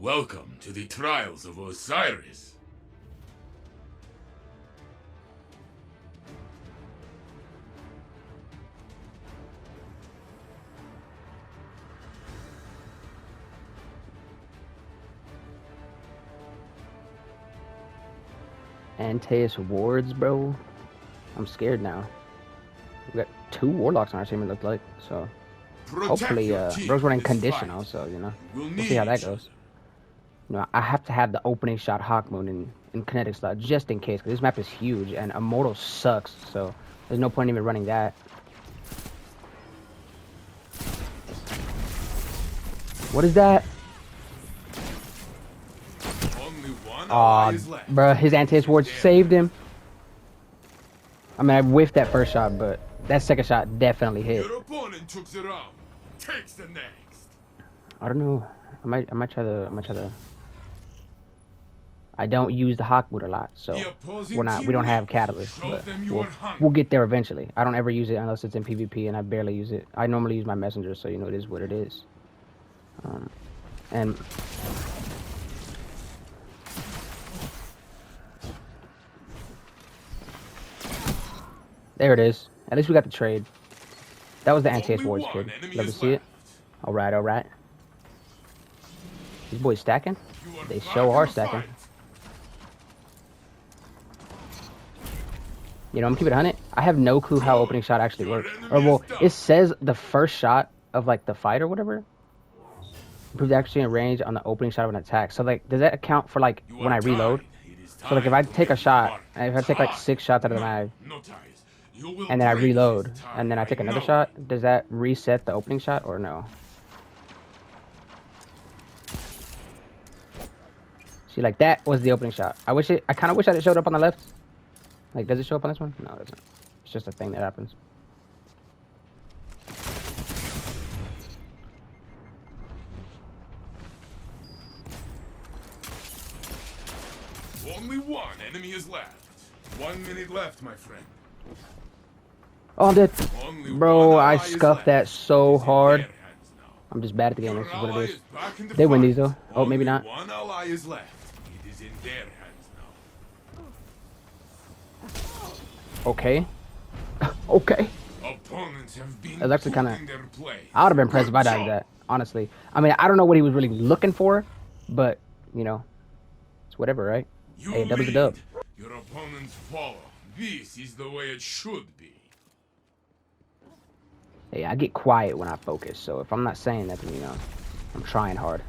Welcome to the trials of Osiris. Antaeus wards, bro. I'm scared now. We got 2 warlocks on our team, it looks like. So hopefully, bro's running conditional, so you know, we'll see how that goes. You know, I have to have the opening shot Hawk Moon in kinetic slot just in case, because this map is huge and Immortal sucks, so there's no point in even running that. What is that? Aw, bro, his Antaeus ward saved him. I mean, I whiffed that first shot, but that second shot definitely hit. Your opponent took the round. Takes the next. I don't know. I might try the. I don't use the Hawk Boot a lot, so we don't have Catalyst, but we'll get there eventually. I don't ever use it unless it's in PvP, and I barely use it. I normally use my Messenger, so you know it is what it is. And there it is. At least we got the trade. That was the Antaeus wards, kid. Love to see it. All right, all right. These boys stacking? They sure are stacking. You know, I'm keeping it 100. I have no clue how opening shot actually works. Or, well, it says the first shot of, like, the fight or whatever. Improves accuracy and range on the opening shot of an attack. So, like, does that account for, like, when I reload? So, like, if I take a shot, if I take, like, 6 shots out of the mag, and then I reload, and then I take another shot, does that reset the opening shot or no? See, like, that was the opening shot. I kind of wish it showed up on the left. Like, does it show up on this one? No, it doesn't. It's just a thing that happens. Only one enemy is left. 1 minute left, my friend. Oh, I'm dead. Bro, I scuffed that so hard. I'm just bad at the game. That's just what it is. They win these, though. Oh, maybe not. One ally is left. It is in their hands now. Okay. Okay. Opponents have been That's actually kind of... play. I would have been impressed if I died that, honestly. I mean, I don't know what he was really looking for, but, you know, it's whatever, right? Hey, dub is a dub. Your opponents follow. This is the way it should be. Hey, I get quiet when I focus, so if I'm not saying that, then, you know, I'm trying hard.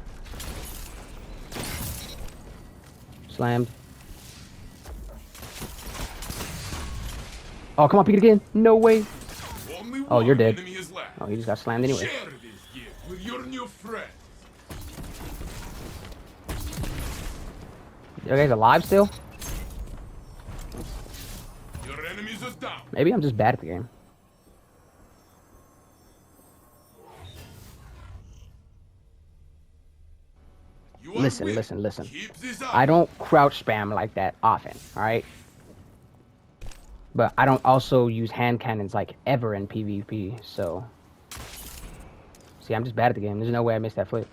Slammed. Oh, come on, pick it again. No way. Oh, you're dead. Oh, you just got slammed anyway. Share this gift with your new friends. You guys alive still? Your enemies are down. Maybe I'm just bad at the game. Listen. I don't crouch spam like that often, alright? But I don't also use hand cannons like ever in PvP, so... See, I'm just bad at the game. There's no way I missed that flip.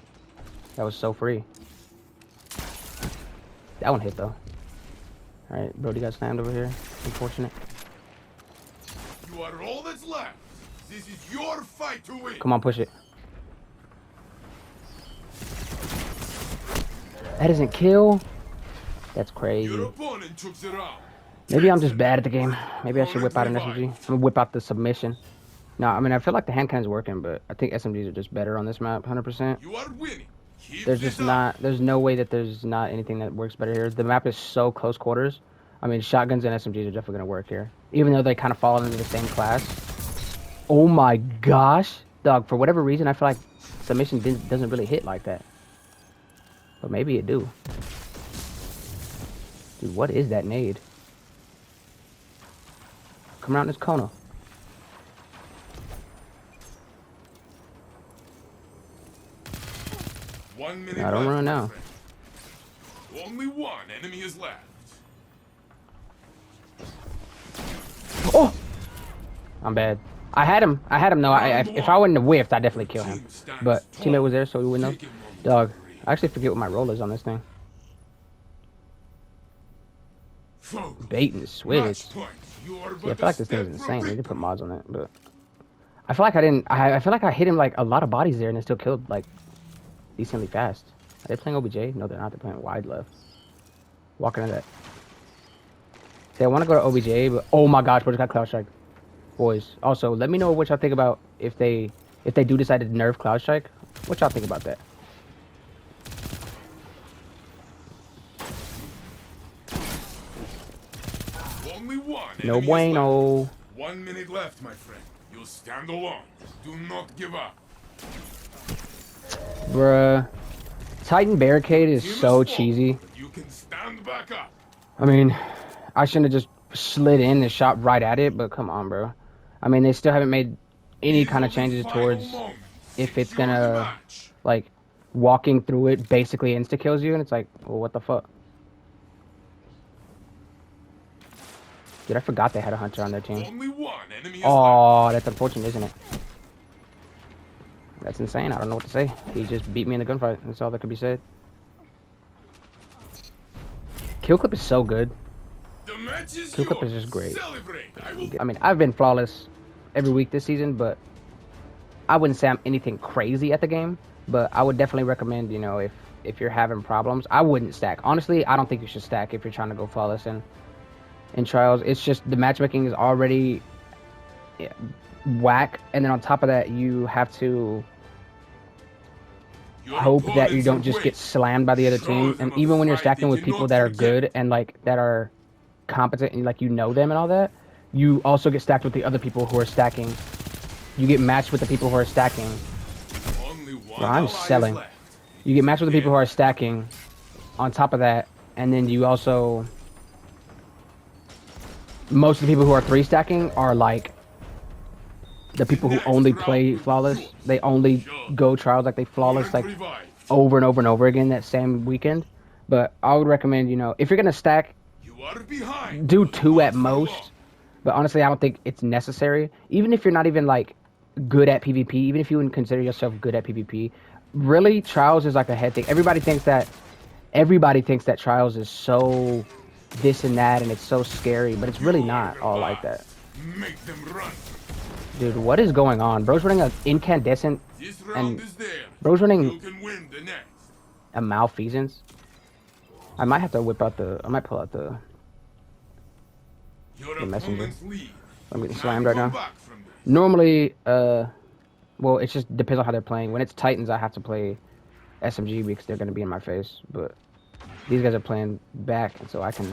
That was so free. That one hit, though. Alright, Brody got slammed over here. Unfortunate. You are all that's left. This is your fight to win. Come on, push it. That doesn't kill? That's crazy. Your opponent took the round. Maybe I'm just bad at the game. Maybe I should whip out an SMG. I'm gonna whip out the submission. No, I mean, I feel like the hand cannon's working, but I think SMGs are just better on this map, 100%. You are winning. There's just not, there's no way that there's not anything that works better here. The map is so close quarters. I mean, shotguns and SMGs are definitely gonna work here. Even though they kind of fall into the same class. Oh my gosh. Dog, for whatever reason, I feel like submission doesn't really hit like that. But maybe it do. Dude, what is that nade? Come around this corner. I don't run now. Only one enemy is left. Oh! I'm bad. I had him. If I wouldn't have whiffed, I'd definitely kill him. But teammate was there, so we win those. Dog, I actually forget what my role is on this thing. Focus. Bait and switch. Match point. You are Yeah, I but feel a like this thing is step insane. from They need to put victory. mods on it, but I feel like I didn't. I feel like I hit him like a lot of bodies there, and it still killed like decently fast. Are they playing OBJ? No, they're not. They're playing wide left. Walking into that. See, I want to go to OBJ, but oh my gosh, we just got Cloud Strike, boys. Also, let me know what y'all think about if they do decide to nerf Cloud Strike. What y'all think about that? Only one No enemy is left. bueno. 1 minute left, my friend. You'll stand alone. Do not give up. Bruh. Titan Barricade is Team so fallen, cheesy. but you can stand back up. I mean, I shouldn't have just slid in and shot right at it, but come on, bro. I mean, they still haven't made any These kind are of the changes final towards moments. if it's Secure the gonna, match. like, walking through it basically insta-kills you, and it's like, well, what the fuck? Dude, I forgot they had a hunter on their team. Only one enemy is Oh, left. that's unfortunate, isn't it? That's insane. I don't know what to say. He just beat me in the gunfight. That's all that could be said. Kill clip is so good. The match is Kill clip yours. is just great. Celebrate. I mean, I've been flawless every week this season, but I wouldn't say I'm anything crazy at the game. But I would definitely recommend, you know, if you're having problems, I wouldn't stack. Honestly, I don't think you should stack if you're trying to go flawless in trials. It's just the matchmaking is already whack, and then on top of that, you have to Your hope that you opponents don't are just weak. get slammed by the other Show team. them And a even when you're fight stacking they with people cannot that are forget. good and like that are competent and like you know them and all that, you also get stacked with the other people who are stacking. You get matched with the people who are stacking. Only one Bro, I'm ally is selling. left. You get matched with the people who are stacking on top of that, and then you also most of the people who are 3 stacking are like the people who next only round play will be flawless. yours. They only Sure. go trials like they flawless Opponent like revived. over and over and over again that same weekend. But I would recommend, you know, if you're gonna stack, You are behind. do but 2 not at for long. most. But honestly, I don't think it's necessary. Even if you're not even like good at PvP, even if you wouldn't consider yourself good at PvP, really trials is like a head thing. Everybody thinks that trials is so this and that and it's so scary, but it's really You are not the all boss. like that. Make them run. Dude, what is going on? Bro's running an incandescent This round and is there. bro's running You can win the next. a malfeasance. I might have to I might pull out the Your messenger. opponents leave. I'm getting Now slammed right come now. back from this. Normally, well, it just depends on how they're playing. When it's Titans, I have to play SMG because they're going to be in my face. But these guys are playing back, and so I can...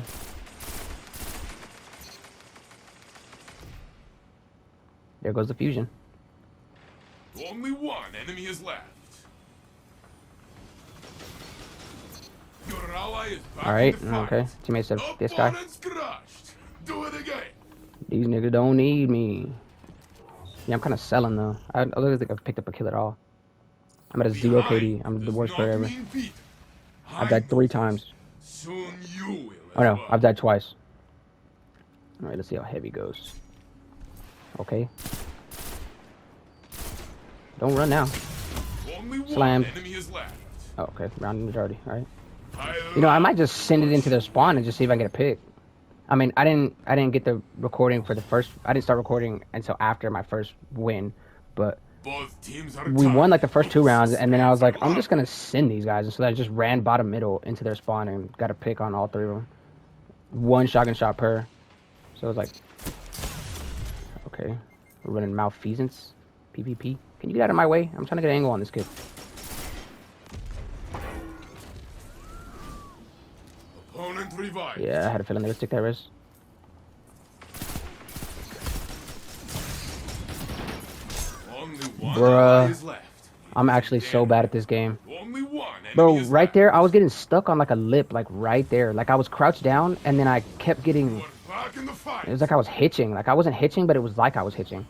There goes the fusion. Only one enemy is left. Your ally is back Alright, in the fight. okay. Teammate said, this guy. Opponents crushed. Do it again. These niggas don't need me. Yeah, I'm kind of selling, though. I don't think I've picked up a kill at all. I'm at a 0 KD. I'm the does worst not player ever. mean Peter. I've died 3 times. Soon you will. Oh, no. as well. I've died twice. Alright, let's see how heavy goes. Okay. Don't run now. Only one Slammed. enemy is left. Oh, okay. Round majority. Alright. I You know, I love might just send it into their spawn and just see if I can get a pick. I mean, I didn't get the recording for the first... I didn't start recording until after my first win. But both teams are we won like the first 2 rounds, and then I was like, Suspense I'm just going to send these guys. And so I just ran bottom middle into their spawn and got a pick on all 3 of them. 1 shotgun shot per. So it was like... Okay. We're running malfeasance. PvP. Can you get out of my way? I'm trying to get an angle on this kid. Opponent revived. Yeah, I had a feeling they would stick that res. Only one Bruh. ally is left. I'm actually so bad at this game. Only one enemy Bro, is right left. there, I was getting stuck on like a lip, like right there. Like I was crouched down, and then I kept getting... You are back in the fight. It was like I was hitching. Like I wasn't hitching, but it was like I was hitching.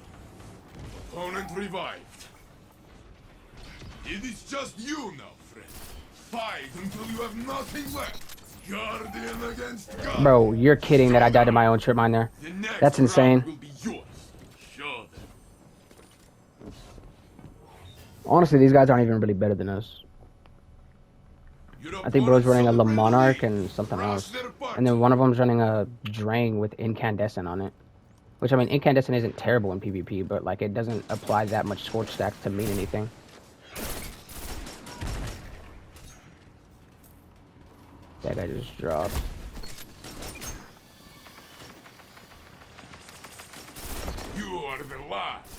Opponent revived. It is just you now, friend. Fight until you have nothing left. Guardian against God. Bro, you're kidding that I died to my own trip mine there. The next That's insane. round will be yours. Show them. Honestly, these guys aren't even really better than us. I think bro's running a Le opponent's Monarch relief. and something Rush else. their party. And then one of them's running a Drain with Incandescent on it. Which, I mean, Incandescent isn't terrible in PvP, but, like, it doesn't apply that much Scorch stacks to mean anything. That guy just dropped. You are the last.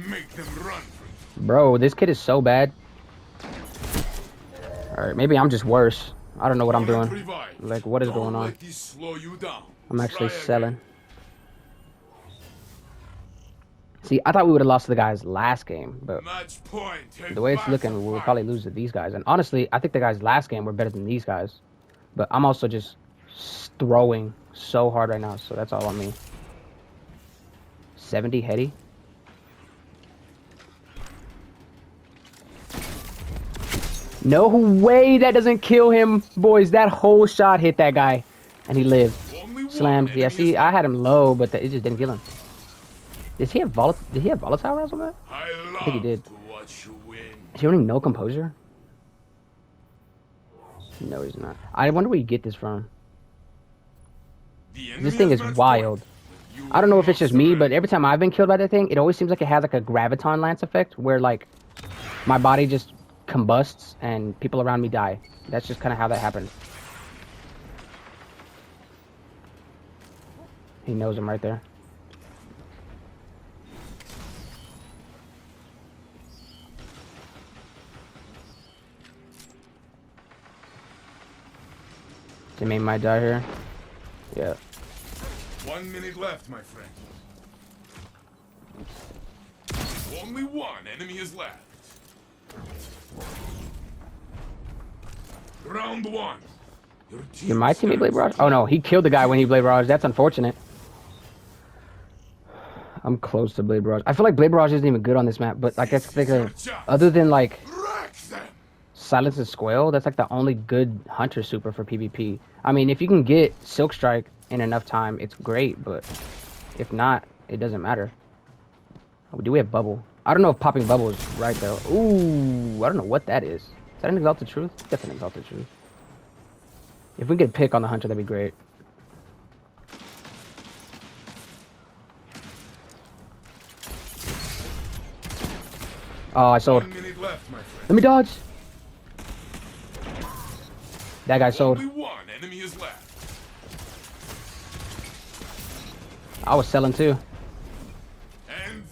Make them run from you. Bro, this kid is so bad. Alright, maybe I'm just worse. I don't know what I'm doing. Revive. Like, what is Don't going on? let this slow you down. I'm actually Try selling. again. See, I thought we would have lost to the guys last game, but Match point. the way it's looking, we'll probably lose to these guys. And honestly, I think the guys last game were better than these guys. But I'm also just throwing so hard right now, so that's all on me. 70 heady. No way that doesn't kill him, boys. That whole shot hit that guy, and he lived. Slammed. Yeah, see, I had him low, but it just didn't kill him. Did he have volatile rounds on that? I think he did. to watch you win. Is he running no composure? No, he's not. I wonder where you get this from. This thing is wild. I don't know if it's just me, but every time I've been killed by that thing, it always seems like it has like a graviton lance effect, where like my body just combusts and people around me die. That's just kind of how that happens. He knows him right there. Teammate might die here. Yeah. 1 minute left, my friend. Only one enemy is left. Round one. Did my teammate Blade Barrage? Oh no, he killed the guy when he Blade Barrage. That's unfortunate. I'm close to Blade Barrage. I feel like Blade Barrage isn't even good on this map, but like I think other than like Silence and Squall, that's like the only good Hunter super for PvP. I mean, if you can get Silk Strike in enough time, it's great, but if not, it doesn't matter. Oh, do we have Bubble? I don't know if popping Bubble is right though. Ooh, I don't know what that is. Is that an Exalted Truth? That's an Exalted Truth. If we could pick on the Hunter, that'd be great. Oh, I sold. 1 minute left, my friend. Let me dodge. That guy sold. Only one enemy is left. I was selling too. And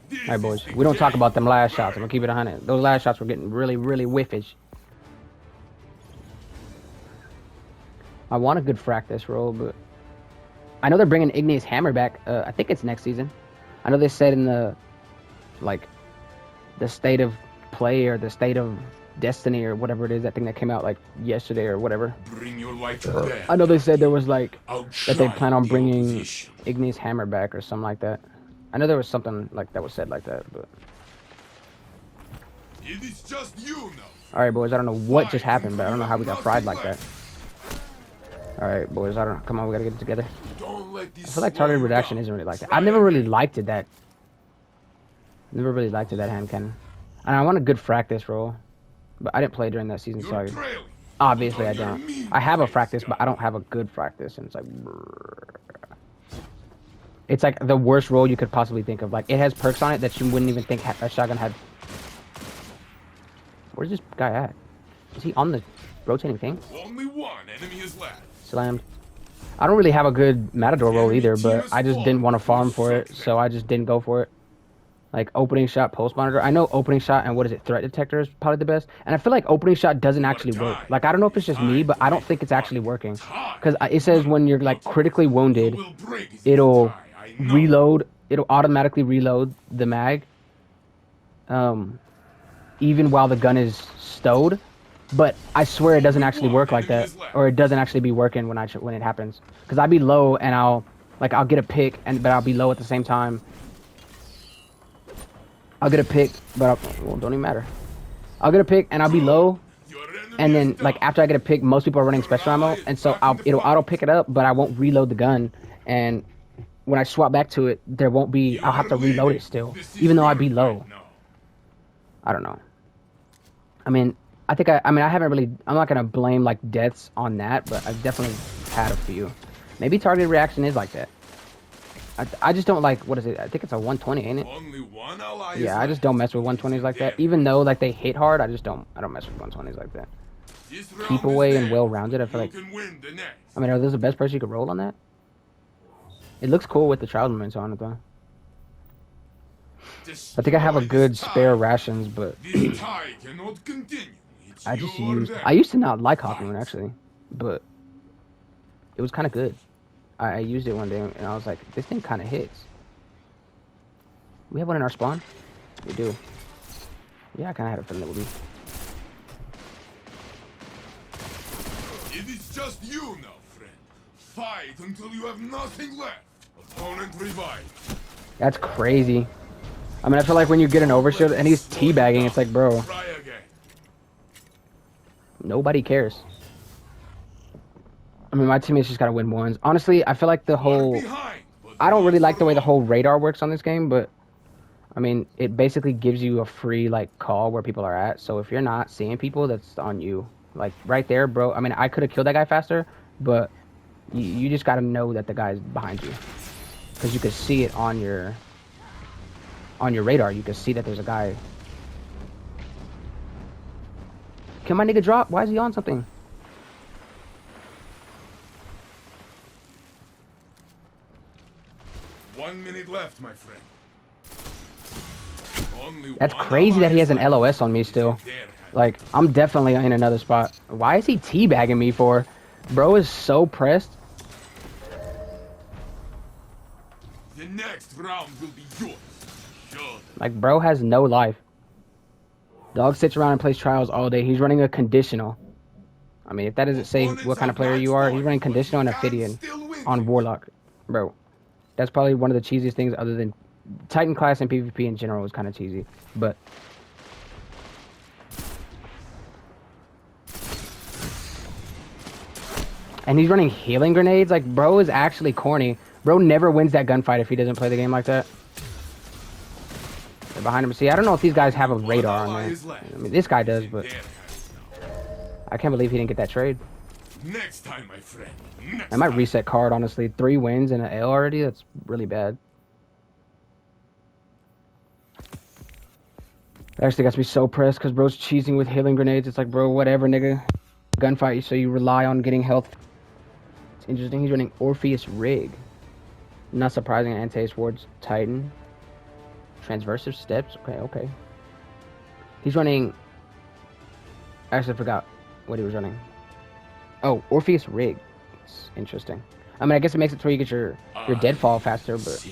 this Alright, boys. We don't talk about them last shots. I'm gonna keep it 100. Those last shots were getting really, really whiffish. I want a good Fractus roll, but I know they're bringing Igneous Hammer back. I think it's next season. I know they said in the the state of play or the state of destiny or whatever it is, that thing that came out like yesterday or whatever. Bring your light to them. I know they said there was like that they Outshine plan on the bringing opposition. Igneous Hammer back or something like that. I know there was something like that was said like that, but It is just you now. all right, boys. I don't know what just happened, but I don't know how we got fried like that. All right, boys. I don't. Come on, we gotta get it together. Don't let this I feel like slow targeted you reduction down. isn't really like that. Try I never really again. liked it that. Never really liked it that hand cannon. And I want a good Fractus roll, but I didn't play during that season. You're Sorry. trailing. Obviously, I But on don't. your mean I have a ways, Fractus, but I guy. don't have a good Fractus, and it's like. Brrr. It's like the worst roll you could possibly think of. Like it has perks on it that you wouldn't even think a shotgun had. Where's this guy at? Is he on the rotating thing? Only one enemy is left. Slammed. I don't really have a good Matador roll either, but I just didn't want to farm for it, so I just didn't go for it. Like opening shot, pulse monitor. I know opening shot and what is it, threat detector is probably the best. And I feel like opening shot doesn't actually work. Like I don't know if it's just me, but I don't think it's actually working. Because it says when you're like critically wounded, Will break if you it'll try, I know. reload. It'll automatically reload the mag. Even while the gun is stowed. But I swear it doesn't actually work like that, or it doesn't actually be working when it happens. Because I'll be low and I'll get a pick, but I'll be low at the same time. I'll get a pick, but well, don't even matter. I'll get a pick and I'll be low, Your enemy and then is like down. after I get a pick, most people are running special ammo, and so it'll auto pick it up, but I won't reload the gun, and when I swap back to it, there won't be. I'll have to You're reload leaving. it still, This is even though I'd be your low. fight now. I don't know. I mean, I think I mean, I haven't really, I'm not going to blame like deaths on that, but I've definitely had a few. Maybe targeted reaction is like that. I just don't like, what is it? I think it's a 120, ain't it? Only one ally is Yeah, I just left. don't mess with 120s like that. Even though like they hit hard, I don't mess with 120s like that. This round Keep is away and theirs. well-rounded, I feel You like, can win the next. I mean, are those the best person you could roll on that? It looks cool with the trials moments on it though. I think I have a good spare rations, but This tie cannot continue. It's I just you or used, them. I used to not like Hawk Moon actually, but it was kind of good. I used it one day and I was like, this thing kind of hits. We have one in our spawn? We do. Yeah, I kind of had a feeling it would be. It is just you now, friend. Fight until you have nothing left. Opponent revived. That's crazy. I mean, I feel like when you get an overshield and he's teabagging, it's like, bro, Try again. nobody cares. I mean, my teammates just gotta win ones. Honestly, I feel like the whole... I don't really like the way the whole radar works on this game, but... I mean, it basically gives you a free, like, call where people are at. So if you're not seeing people, that's on you. Like, right there, bro. I mean, I could have killed that guy faster, but you just gotta know that the guy's behind you. Because you could see it on your radar. You can see that there's a guy. Can my nigga drop? Why is he on something? One minute left, my friend. Only That's one crazy that he has an ally LOS on me is still. in their hands. Like, I'm definitely in another spot. Why is he teabagging me for? Bro is so pressed. The next round will be yours. Sure. Like, bro has no life. Dog sits around and plays trials all day. He's running a conditional. I mean, if that doesn't say what kind of player you are, he's running conditional and Ophidian on Warlock. Bro, that's probably one of the cheesiest things other than Titan class and PvP in general is kind of cheesy. But and he's running healing grenades. Like, bro is actually corny. Bro never wins that gunfight if he doesn't play the game like that. They're behind him. See, I don't know if these guys have a radar on there. I mean, this guy does, but I can't believe he didn't get that trade. Next time, my friend. Next I might time. reset card, honestly. 3 wins and an L already? That's really bad. I actually got to be so pressed because bro's cheesing with healing grenades. It's like, bro, whatever, nigga. Gunfight, so you rely on getting health. It's interesting. He's running Orpheus Rig. Not surprising. Antaeus Ward's Titan. Transversive Steps. Okay. He's running... Actually, I forgot what he was running. Oh, Orpheus Rig. It's interesting. I mean, I guess it makes it so you get your deadfall faster, but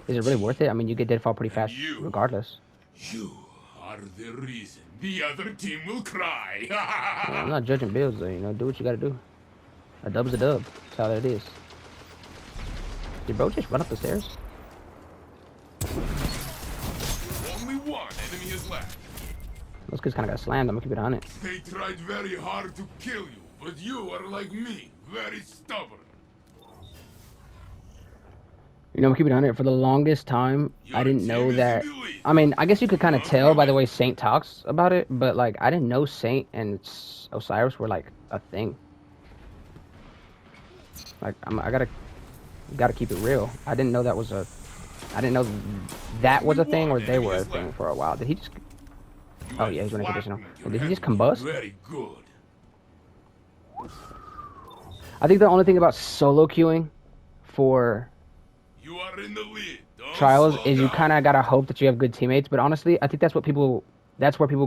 is it really worth it? I mean, you get deadfall pretty fast regardless. You are the reason the other team will cry. Yeah, I'm not judging builds, though. You know, do what you gotta do. A dub's a dub. That's how that is. Did bro just run up the stairs? Only one enemy is left. Those kids kind of got slammed. I'm gonna keep it on it. They tried very hard to kill you, but you are like me, very stubborn. You know, I'm keeping it on it. For the longest time, I didn't know that. I mean, I guess you could kind of tell by the way Saint talks about it, but like, I didn't know Saint and Osiris were like a thing. Like, I gotta keep it real. I didn't know that was a. I didn't know that was a thing, or they were a thing for a while. Did he just? Oh yeah, he's running conditional. Did he just combust? Very good. I think the only thing about solo queuing for You are in the lead. Don't trials slow is you down. kind of gotta hope that you have good teammates. But honestly, I think that's where people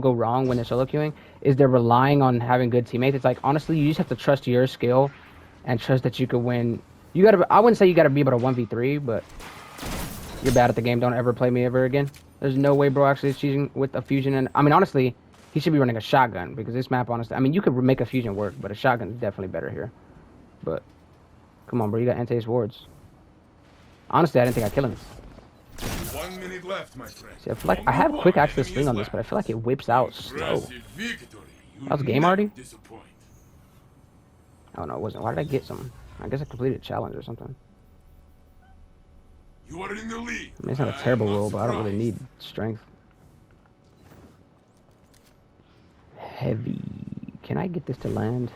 go wrong when they're solo queuing, is they're relying on having good teammates. It's like, honestly, you just have to trust your skill and trust that you could win. You gotta. I wouldn't say you gotta be able to 1v3, but you're bad at the game. Don't ever play me ever again. There's no way bro actually is cheating with a fusion. And I mean, honestly, he should be running a shotgun because this map, honestly, I mean, you could make a fusion work, but a shotgun is definitely better here. But come on, bro, you got Antaeus Wards. Honestly, I didn't think I'd kill him. 1 minute left, my friend. See, I feel like I have quick access swing on this, but I feel like it whips out slow. That was game already? Oh no, it wasn't. Why did I get some? I guess I completed a challenge or something. You are in the lead. I mean, it's not a terrible roll, but I don't really need strength. Heavy. can I get this to land?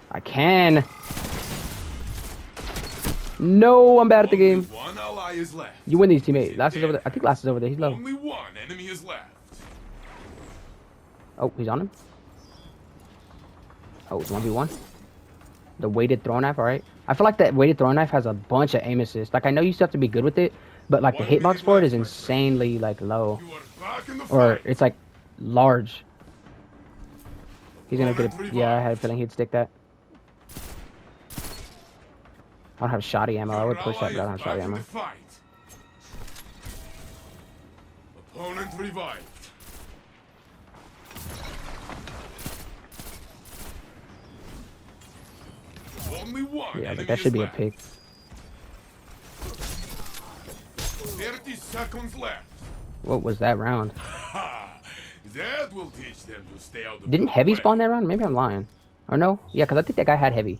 I can. No, I'm bad at the Only game. one ally is left. You win these, teammate. Last is over there. I think Last is over there. He's low. Only one enemy is left. Oh, he's on him. Oh, it's 1v1. The weighted throw knife, alright. I feel like that weighted throw knife has a bunch of aim assist. Like, I know you still have to be good with it, but, like, the hitbox for it is insanely, like, low. You are back in the Or, fight. it's, like, large. He's gonna get it. Yeah, I had a feeling he'd stick that. I don't have shoddy ammo. I would push that, but I don't have shoddy ammo. Opponent revived. Only one. Yeah, enemy but that is should be a left. pick. 30 seconds left. What was that round? Ha! That will teach them to stay out of Didn't the heavy way. spawn that round? Maybe I'm lying. Or no? Yeah, because I think that guy had heavy.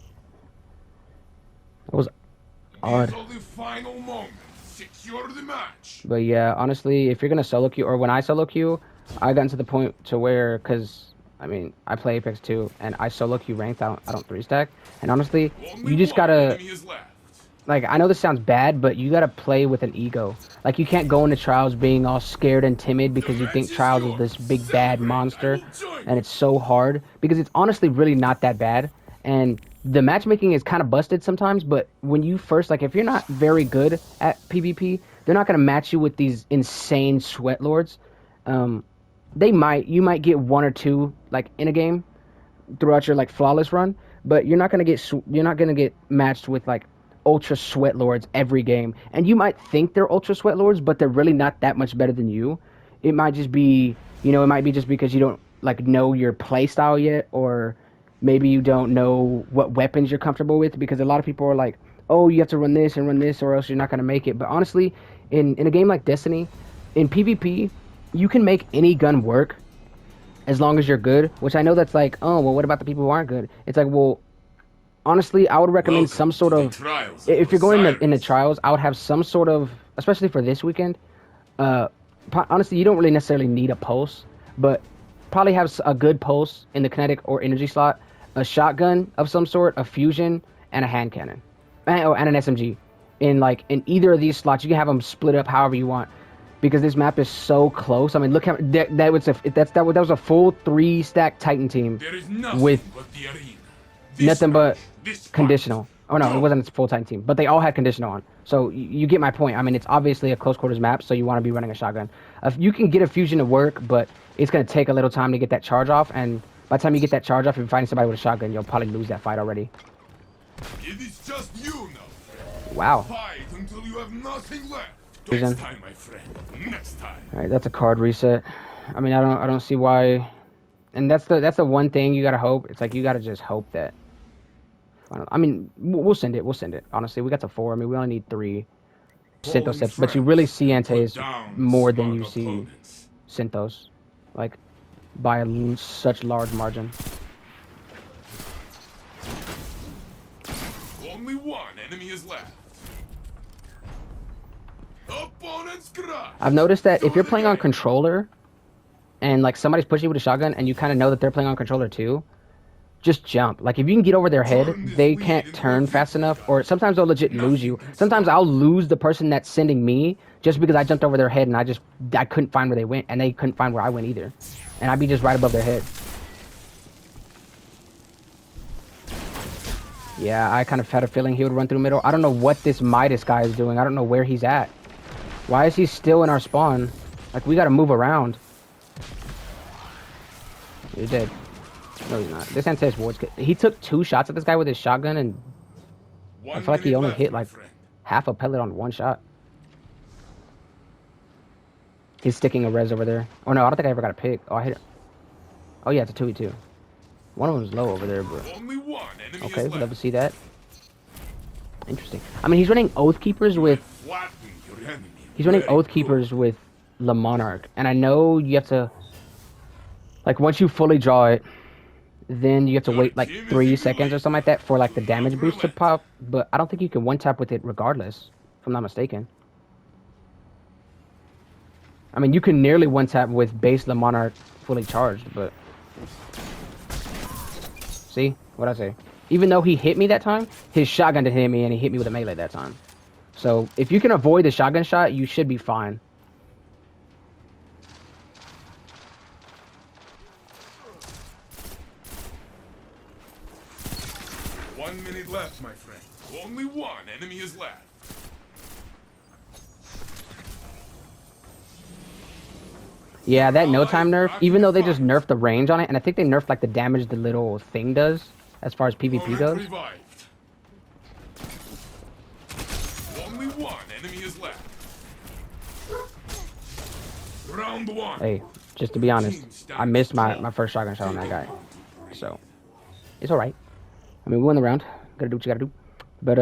It was odd. These are the final moments. Secure the match. But yeah, honestly, if you're going to solo queue, or when I solo queue, I got to the point to where, because, I mean, I play Apex 2, and I solo queue ranked, I don't 3-stack. And honestly, Only you just one gotta, enemy is left. like, I know this sounds bad, but you gotta play with an ego. Like, you can't go into Trials being all scared and timid because you think Trials is this big bad monster, and it's so hard, because it's honestly really not that bad. And the matchmaking is kind of busted sometimes, but when you first, like, if you're not very good at PvP, they're not going to match you with these insane sweat lords. You might get one or two, like, in a game throughout your, like, flawless run, but you're not going to get matched with, like, ultra sweat lords every game. And you might think they're ultra sweat lords, but they're really not that much better than you. It might just be, it might be just because you don't, like, know your play style yet, or maybe you don't know what weapons you're comfortable with, because a lot of people are like, oh, you have to run this and run this or else you're not going to make it. But honestly, in a game like Destiny, in PvP, you can make any gun work as long as you're good, which I know that's like, oh, well, what about the people who aren't good? It's like, well, honestly, I would recommend some sort of, if you're going in the Trials, I would have some sort of, especially for this weekend, honestly, you don't really necessarily need a pulse, but probably have a good pulse in the kinetic or energy slot, a shotgun of some sort, a fusion, and a hand cannon, and an SMG. In either of these slots, you can have them split up however you want, because this map is so close. I mean, look how that was a full 3-stack Titan team with nothing but conditional. Oh no, it wasn't a full Titan team, but they all had conditional on. So you get my point. I mean, it's obviously a close quarters map, so you want to be running a shotgun. You can get a fusion to work, but it's going to take a little time to get that charge off, and by the time you get that charge off, if you're fighting somebody with a shotgun, you'll probably lose that fight already. It is just you now. Wow. Fight until you have nothing left. Next Next time, my friend. Next time. All right, that's a card reset. I mean, I don't see why. And that's the one thing you gotta hope. It's like you gotta just hope that. I mean, we'll send it. We'll send it. Honestly, we got to 4. I mean, we only need 3 Synthos steps, but you really see Antaeus more than you see Synthos, like by such large margin. Only one enemy is left. Opponent's crush. I've noticed that if you're playing on controller, and like somebody's pushing you with a shotgun, and you kind of know that they're playing on controller too, just jump. Like, if you can get over their head, they can't turn fast enough, or sometimes they'll legit lose you. Sometimes I'll lose the person that's sending me just because I jumped over their head and I couldn't find where they went, and they couldn't find where I went either. And I'd be just right above their head. Yeah, I kind of had a feeling he would run through middle. I don't know what this Midas guy is doing. I don't know where he's at. Why is he still in our spawn? Like, we gotta move around. You're dead. No, he's not. This Antaeus Ward's good. He took 2 shots at this guy with his shotgun, and I feel like he only hit like half a pellet on 1 shot. He's sticking a res over there. Oh no, I don't think I ever got a pick. Oh, I hit it. Oh yeah, it's a 2v2. One of them's low over there, but okay, we'll never see that. Interesting. I mean, he's running Oath Keepers with. He's running Oath Keepers with Le Monarch, and I know you have to. Like, once you fully draw it, then you have to wait like 3 seconds or something like that for like the damage boost to pop. But I don't think you can one-tap with it regardless, if I'm not mistaken. I mean, you can nearly one-tap with base Le Monarch fully charged, but See? What'd I say? Even though he hit me that time, his shotgun didn't hit me, and he hit me with a melee that time. So, if you can avoid the shotgun shot, you should be fine. One minute left, my friend. Only one enemy is left. Yeah, that no time nerf, even though they just nerfed the range on it, and I think they nerfed like the damage the little thing does, as far as PvP goes. Revived. Only one enemy is left. Round one. Hey, just to be honest, I missed my first shotgun shot on that guy. So, it's alright. I mean, we won the round. Gotta do what you gotta do. But,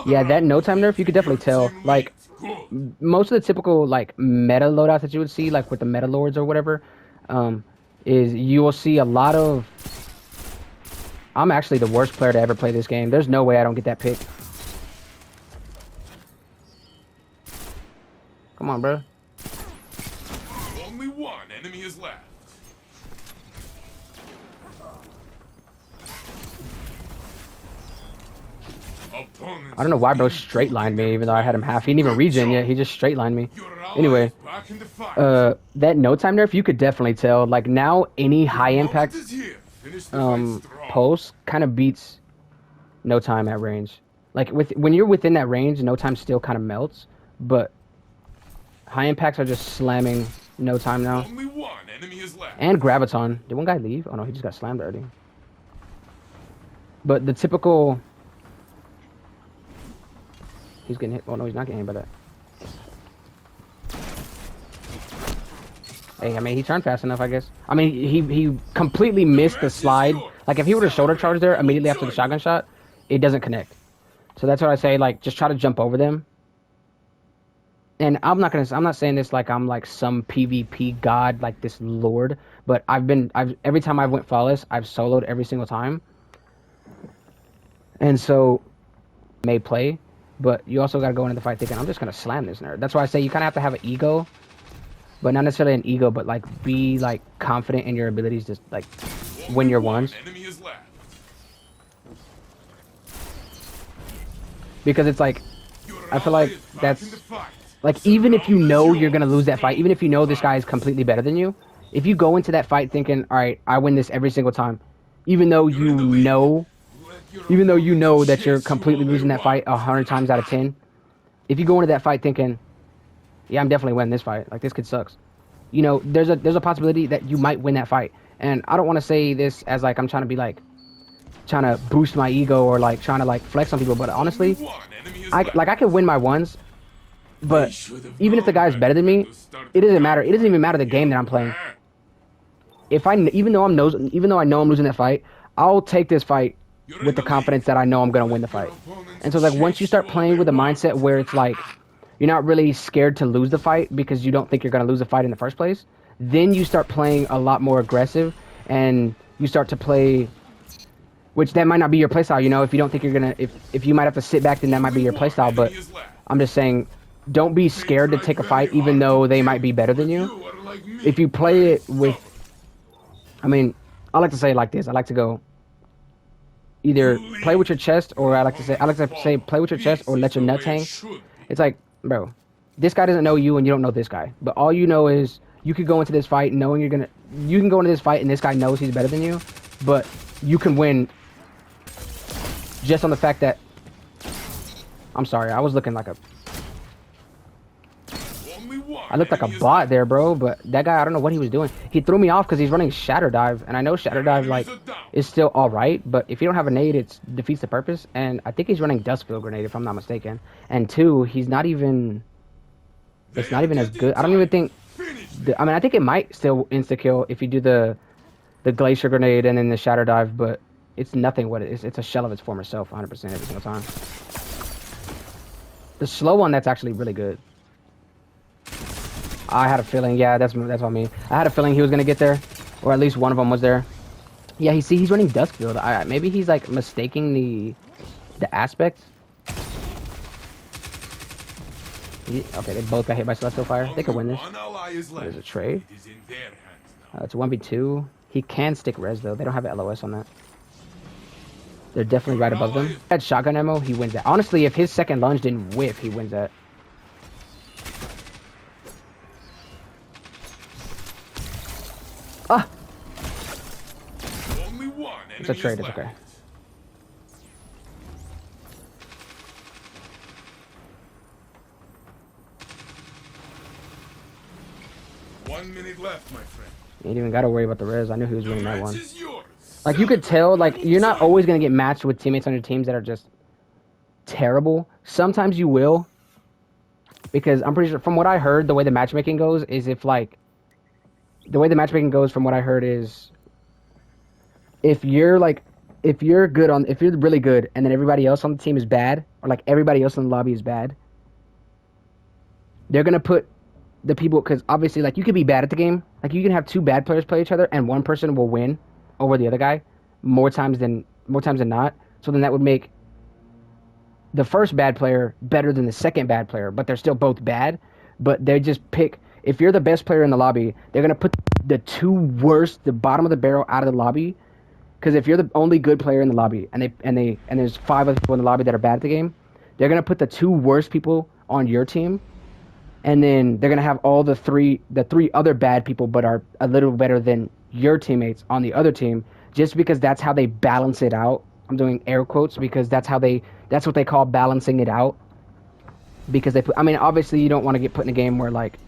yeah, that no time nerf, you could definitely tell. Like, most of the typical, like, meta loadouts that you would see, like with the meta lords or whatever, is you will see a lot of... I'm actually the worst player to ever play this game. There's no way I don't get that pick. Come on, bro. Only one enemy is left. I don't know why bro straight lined me, even though I had him half. He didn't even regen yet. He just straight lined me. Anyway, that no time nerf, you could definitely tell. Like now, any high impact pulse kind of beats no time at range. Like when you're within that range, no time still kind of melts, but high impacts are just slamming no time now. Only one enemy is left. And graviton. Did one guy leave? Oh no, he just got slammed already. But the typical. He's getting hit. Oh, no, he's not getting hit by that. Hey, I mean, he turned fast enough, I guess. I mean, he completely missed the slide. Like, if he would have shoulder charged there immediately after the shotgun shot, it doesn't connect. So that's what I say, like, just try to jump over them. And I'm not saying this like I'm like some PvP god, like this lord. But every time I went flawless, I've soloed every single time. And so, may play. But you also got to go into the fight thinking, I'm just going to slam this nerd. That's why I say you kind of have to have an ego. But not necessarily an ego, but, like, be, like, confident in your abilities to, like, win your ones. Because it's, like, I feel like that's... Like, even if you know you're going to lose that fight, even if you know this guy is completely better than you, if you go into that fight thinking, all right, I win this every single time, even though you know that you're completely losing that fight 100 times out of 10, if you go into that fight thinking, yeah, I'm definitely winning this fight, like this kid sucks, you know, there's a possibility that you might win that fight. And I don't want to say this as like I'm trying to be like trying to boost my ego or like trying to like flex on people, but honestly, I can win my ones, but even if the guy's better than me, it doesn't matter. It doesn't even matter the game that I'm playing. Even though I know I'm losing that fight, I'll take this fight with the confidence that I know I'm going to win the fight. And so, like, once you start playing with a mindset where it's like, you're not really scared to lose the fight because you don't think you're going to lose the fight in the first place, then you start playing a lot more aggressive, and you start to play, which that might not be your playstyle, you know, if you don't think you're going to, if you might have to sit back, then that might be your playstyle, but I'm just saying, don't be scared to take a fight even though they might be better than you. If you play it with, I mean, I like to say it like this, I like to go, either play with your chest, or I like to say play with your chest or let your nuts hang. It's like, bro, this guy doesn't know you and you don't know this guy. But all you know is you could go into this fight knowing you can go into this fight and this guy knows he's better than you, but you can win just on the fact that, I'm sorry, I was looking like I looked like a bot there, bro, but that guy, I don't know what he was doing. He threw me off because he's running Shatter Dive, and I know Shatter Dive, like, is still alright, but if you don't have a nade, it defeats the purpose, and I think he's running Duskfield Grenade, if I'm not mistaken. And two, it's not even as good. I don't even think, I mean, I think it might still insta-kill if you do the Glacier Grenade and then the Shatter Dive, but it's nothing what it is. It's a shell of its former self 100% every single time. The slow one, that's actually really good. I had a feeling, yeah, that's what I mean. I had a feeling he was gonna get there, or at least one of them was there. Yeah, he's running Duskfield. Maybe he's like mistaking the aspect. Okay, they both got hit by Celestial Fire. They could win this. There's a trade. It's 1v2. He can stick res though. They don't have LOS on that. They're definitely right above them. If he had shotgun ammo, he wins that. Honestly, if his second lunge didn't whiff, he wins that. Ah! Only one It's a trade, it's left. okay. One minute left, my friend. You ain't even gotta worry about the res. I knew he was winning that Match one. is yours. Like, you could tell, like, you're not always gonna get matched with teammates on your teams that are just terrible. Sometimes you will. Because I'm pretty sure, from what I heard, the way the matchmaking goes is if, like... The way the matchmaking goes, from what I heard, is... If you're, like... If you're really good, and then everybody else on the team is bad, or, like, everybody else in the lobby is bad, they're gonna put the people... Because, obviously, like, you could be bad at the game. Like, you can have two bad players play each other, and one person will win over the other guy more times than not. So then that would make the first bad player better than the second bad player, but they're still both bad. But they just pick, if you're the best player in the lobby, they're gonna put the two worst, the bottom of the barrel, out of the lobby. Because if you're the only good player in the lobby, and there's 5 other people in the lobby that are bad at the game, they're gonna put the 2 worst people on your team, and then they're gonna have all the three other bad people, but are a little better than your teammates on the other team, just because that's how they balance it out. I'm doing air quotes because that's what they call balancing it out. Because I mean, obviously you don't want to get put in a game where like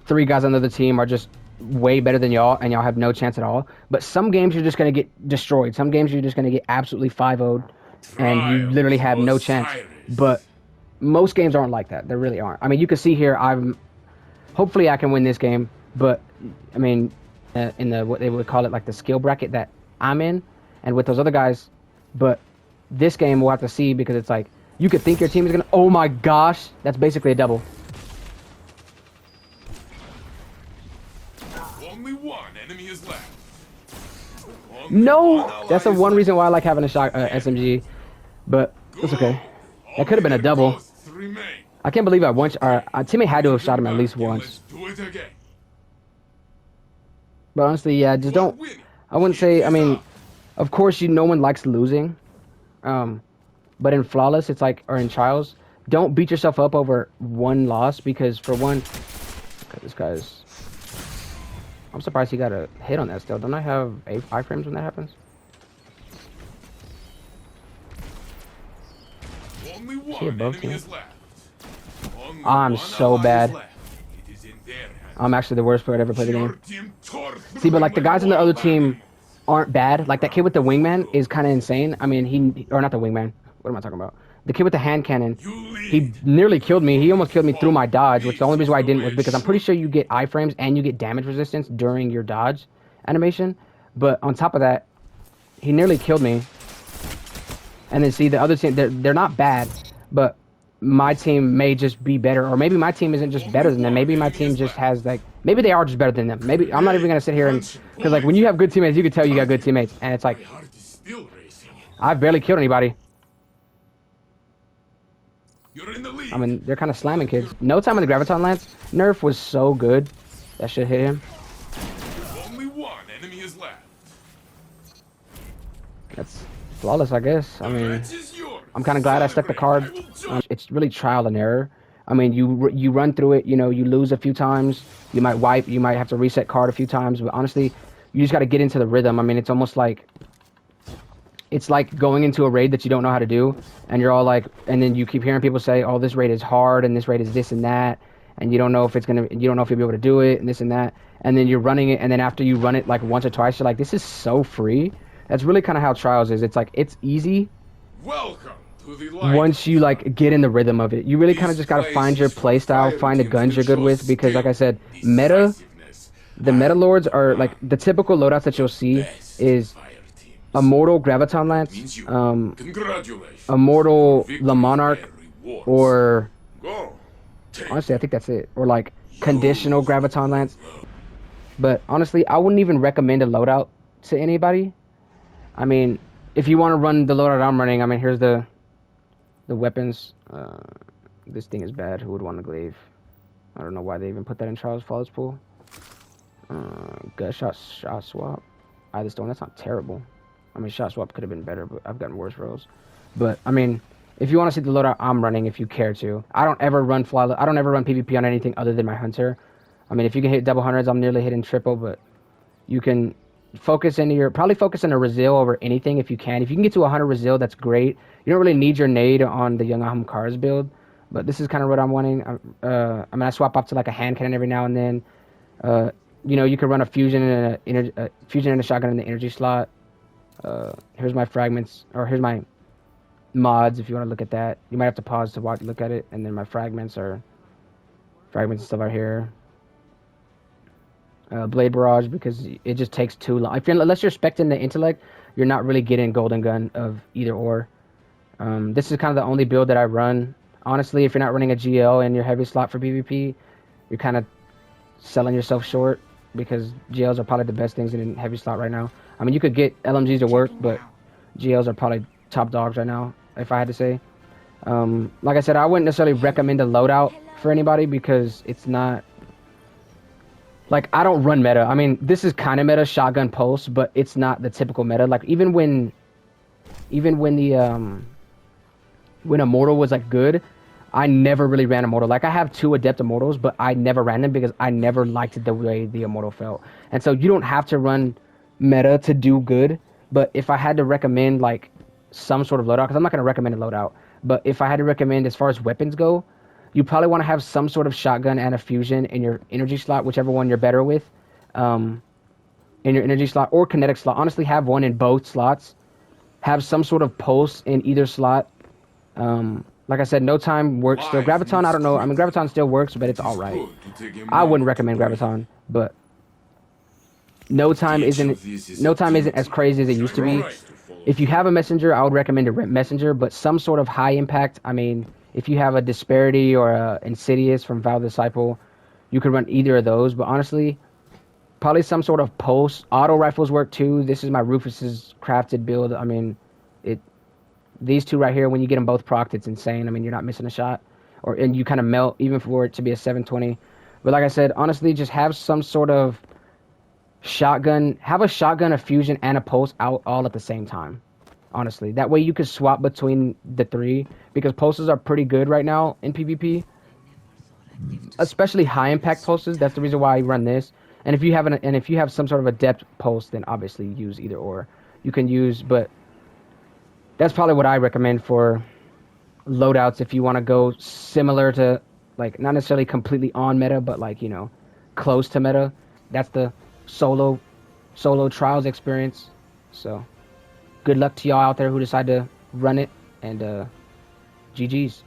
3 guys on the other team are just way better than y'all and y'all have no chance at all. But some games you're just going to get destroyed. Some games you're just going to get absolutely 5-0'd and you literally have no chance. But most games aren't like that. They really aren't. I mean, you can see here, hopefully I can win this game, but I mean, in the what they would call it, like the skill bracket that I'm in, and with those other guys. But this game we'll have to see, because it's like you could think your team is gonna. Oh my gosh, that's basically a double. Only one enemy is left. No, that's the one reason why I like having a shot SMG, but it's okay. That could have been a double. I can't believe our teammate had to have shot him at least once. But honestly, yeah, just don't. I wouldn't say. I mean, of course, no one likes losing. But in flawless, it's like, or in trials, don't beat yourself up over one loss, because for one, this guy's. I'm surprised he got a hit on that still. Don't I have 8 iframes when that happens? Only one Is he above enemy me? is left. Only I'm one so ally bad. is left. It is in their hands. I'm actually the worst player to ever play the Your game. team tore See, but like the through guys on the my other wall team aren't bad. Like that kid with the wingman is kind of insane. I mean, or not the wingman. What am I talking about? The kid with the hand cannon. He nearly killed me. He almost killed me through my dodge, which the only reason why I didn't was because I'm pretty sure you get iframes and you get damage resistance during your dodge animation. But on top of that, he nearly killed me. And then see, the other team, they're not bad, but my team may just be better, or maybe my team isn't just better than them. Maybe my team just has like, maybe they are just better than them. Maybe I'm not even gonna sit here and, because like when you have good teammates, you can tell you got good teammates, and it's like My heart is still racing. I've barely killed anybody. You're in the lead. I mean, they're kind of slamming kids. No time in the Graviton Lance nerf was so good. That shit hit him. Only one enemy is left. That's flawless, I guess. I mean, Match is yours. I'm kind of glad I stuck the card. Celebrate. I will join. It's really trial and error. I mean, you run through it. You know, you lose a few times. You might wipe. You might have to reset card a few times. But honestly, you just got to get into the rhythm. I mean, it's almost like, it's like going into a raid that you don't know how to do, and you're all like, and then you keep hearing people say, "Oh, this raid is hard, and this raid is this and that," and you don't know if you'll be able to do it, and this and that, and then you're running it, and then after you run it like once or twice, you're like, "This is so free." That's really kind of how trials is. It's like it's easy. Welcome to the light. Once you like get in the rhythm of it, you really kind of just gotta find your play style, find the guns you're good with, because like I said, the meta lords are like the typical loadouts that you'll see is Immortal Graviton Lance, Congratulations. Immortal Victory Le Monarch, and rewards. or Go. Take honestly I think that's it, or like Conditional Graviton Lance. But honestly, I wouldn't even recommend a loadout to anybody. I mean, if you want to run the loadout I'm running, I mean, here's the weapons. This thing is bad. Who would want to glaive? I don't know why they even put that in Trials Flawless Pool. Gunshot shot swap. Eye of the Storm. That's not terrible. I mean, shot swap could have been better, but I've gotten worse rolls. But I mean, if you want to see the loadout I'm running, if you care to, I don't ever run I don't ever run PvP on anything other than my hunter. I mean, if you can hit double hundreds, I'm nearly hitting triple, but you can probably focus on a Resil over anything if you can. If you can get to 100 Resil, that's great. You don't really need your nade on the Young Aham Cars build, but this is kind of what I'm wanting. I mean, I swap up to like a hand cannon every now and then. You know, you could run a fusion and a shotgun in the energy slot. Here's my fragments, or here's my mods if you want to look at that. You might have to pause to look at it, and then my fragments and stuff right here. Blade Barrage, because it just takes too long. Unless you're spec'ing the intellect, you're not really getting Golden Gun of either or. This is kind of the only build that I run. Honestly, if you're not running a GL in your heavy slot for PvP, you're kind of selling yourself short, because GLs are probably the best things in heavy slot right now. I mean, you could get LMGs to work, but GLs are probably top dogs right now, if I had to say. Like I said, I wouldn't necessarily recommend a loadout for anybody, because it's not... Like, I don't run meta. I mean, this is kind of meta, shotgun pulse, but it's not the typical meta. Like, even when Immortal was, like, good, I never really ran Immortal. Like, I have 2 Adept Immortals, but I never ran them because I never liked the way the Immortal felt. And so you don't have to run meta to do good, but if I had to recommend, like, some sort of loadout, because I'm not going to recommend a loadout, but if I had to recommend as far as weapons go, you probably want to have some sort of shotgun and a fusion in your energy slot, whichever one you're better with, in your energy slot or kinetic slot. Honestly, have one in both slots. Have some sort of pulse in either slot. Like I said, no time works still. Graviton, I don't know. I mean, Graviton still works, but it's all right. I wouldn't recommend Graviton, but no time isn't as crazy as it used to be. If you have a messenger, I would recommend a messenger, but some sort of high impact. I mean, if you have a Disparity or a Insidious from Val Disciple, you could run either of those. But honestly, probably some sort of pulse. Auto rifles work too. This is my Rufus's crafted build. I mean, these 2 right here, when you get them both procced, it's insane. I mean, you're not missing a shot, and you kind of melt even for it to be a 720. But like I said, honestly, just have some sort of shotgun. Have a shotgun, a fusion, and a pulse out all at the same time. Honestly, that way you can swap between the 3, because pulses are pretty good right now in PvP, especially high impact pulses. That's the reason why I run this. And if you have some sort of adept pulse, then obviously use either or. You can use, but that's probably what I recommend for loadouts if you want to go similar to, like, not necessarily completely on meta, but like, you know, close to meta. That's the solo trials experience. So good luck to y'all out there who decide to run it, and GG's.